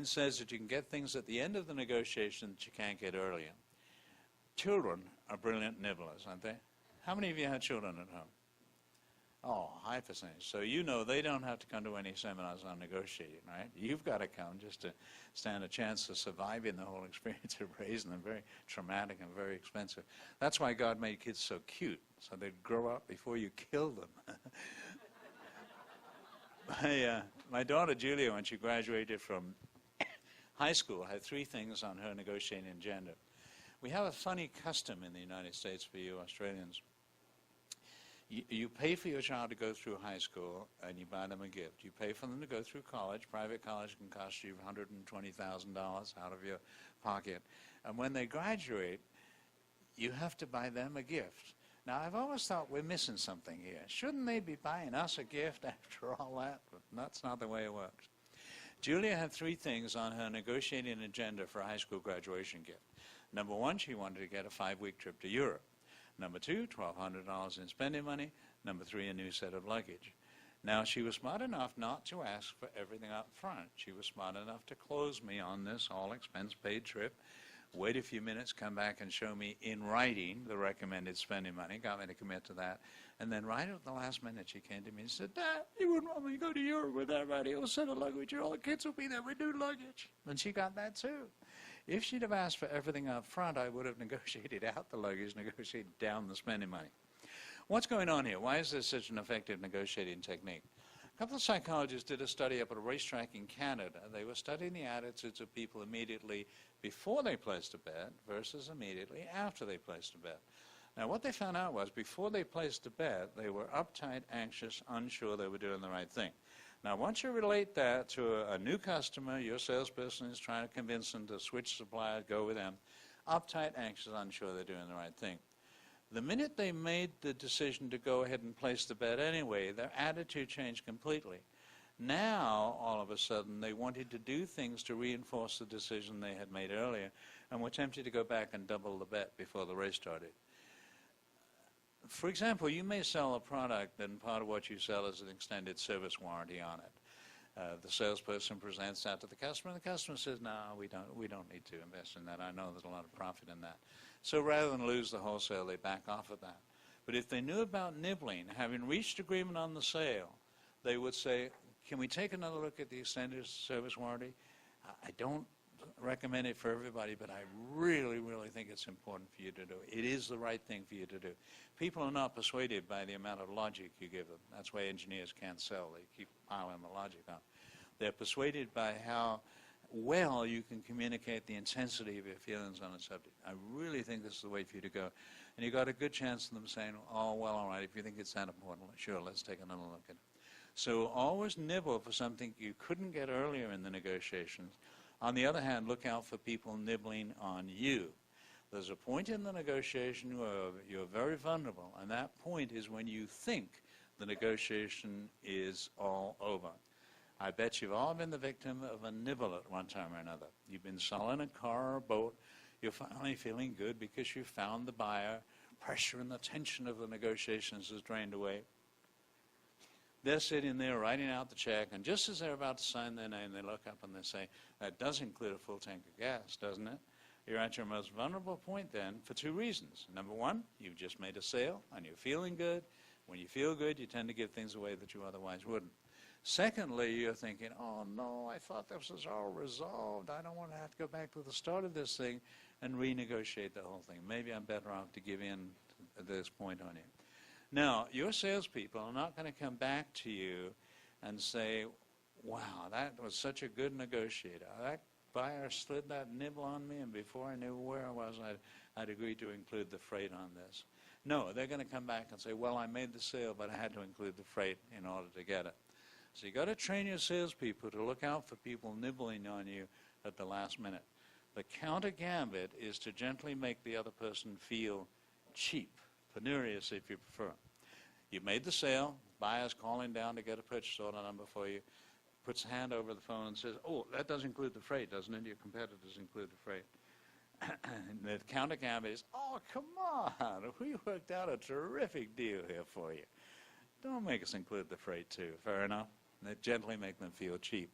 Darwin says that you can get things at the end of the negotiation that you can't get earlier. Children are brilliant nibblers, aren't they? How many of you have children at home? Oh, high percentage. So you know they don't have to come to any seminars on negotiating, right? You've got to come just to stand a chance of surviving the whole experience of raising them. Very traumatic and very expensive. That's why God made kids so cute, so they'd grow up before you kill them. My daughter Julia, when she graduated from high school, had 3 things on her negotiating agenda. We have a funny custom in the United States for you Australians. You pay for your child to go through high school, and you buy them a gift. You pay for them to go through college. Private college can cost you $120,000 out of your pocket. And when they graduate, you have to buy them a gift. Now, I've always thought we're missing something here. Shouldn't they be buying us a gift after all that? But that's not the way it works. Julia had 3 things on her negotiating agenda for a high school graduation gift. Number 1, she wanted to get a 5-week trip to Europe. Number 2, $1,200 in spending money. Number 3, a new set of luggage. Now, she was smart enough not to ask for everything up front. She was smart enough to close me on this all-expense-paid trip, wait a few minutes, come back and show me in writing the recommended spending money, got me to commit to that. And then right at the last minute, she came to me and said, Dad, you wouldn't want me to go to Europe with that radio set of luggage. All the kids will be there with new luggage. And she got that, too. If she'd have asked for everything up front, I would have negotiated out the luggage, negotiated down the spending money. What's going on here? Why is this such an effective negotiating technique? A couple of psychologists did a study up at a racetrack in Canada. They were studying the attitudes of people immediately before they placed a bet versus immediately after they placed a bet. Now, what they found out was before they placed a bet, they were uptight, anxious, unsure they were doing the right thing. Now, once you relate that to a new customer, your salesperson is trying to convince them to switch suppliers, go with them, uptight, anxious, unsure they're doing the right thing. The minute they made the decision to go ahead and place the bet anyway, their attitude changed completely. Now, all of a sudden, they wanted to do things to reinforce the decision they had made earlier and were tempted to go back and double the bet before the race started. For example, you may sell a product and part of what you sell is an extended service warranty on it. The salesperson presents that to the customer, and the customer says, no, we don't need to invest in that. I know there's a lot of profit in that. So rather than lose the wholesale, they back off of that. But if they knew about nibbling, having reached agreement on the sale, they would say, can we take another look at the extended service warranty? I don't recommend it for everybody, but I really, really think it's important for you to do. It is the right thing for you to do. People are not persuaded by the amount of logic you give them. That's why engineers can't sell. They keep piling the logic on. They're persuaded by how well you can communicate the intensity of your feelings on a subject. I really think this is the way for you to go. And you've got a good chance of them saying, oh, well, all right, if you think it's that important, sure, let's take another look at it. So always nibble for something you couldn't get earlier in the negotiations. On the other hand, look out for people nibbling on you. There's a point in the negotiation where you're very vulnerable, and that point is when you think the negotiation is all over. I bet you've all been the victim of a nibble at one time or another. You've been selling a car or a boat. You're finally feeling good because you found the buyer. Pressure and the tension of the negotiations is drained away. They're sitting there writing out the check, and just as they're about to sign their name, they look up and they say, that does include a full tank of gas, doesn't it? You're at your most vulnerable point then for 2 reasons. Number 1, you've just made a sale and you're feeling good. When you feel good, you tend to give things away that you otherwise wouldn't. Secondly, you're thinking, oh no, I thought this was all resolved. I don't want to have to go back to the start of this thing and renegotiate the whole thing. Maybe I'm better off to give in at this point on you. Now, your salespeople are not going to come back to you and say, wow, that was such a good negotiator. That buyer slid that nibble on me, and before I knew where I was, I'd agreed to include the freight on this. No, they're going to come back and say, well, I made the sale, but I had to include the freight in order to get it. So you've got to train your salespeople to look out for people nibbling on you at the last minute. The counter gambit is to gently make the other person feel cheap, penurious if you prefer. You've made the sale, buyer's calling down to get a purchase order number for you, puts a hand over the phone and says, oh, that does include the freight, doesn't it? Your competitors include the freight. And the counter gambit is, oh, come on, we worked out a terrific deal here for you. Don't make us include the freight too, fair enough? Gently make them feel cheap.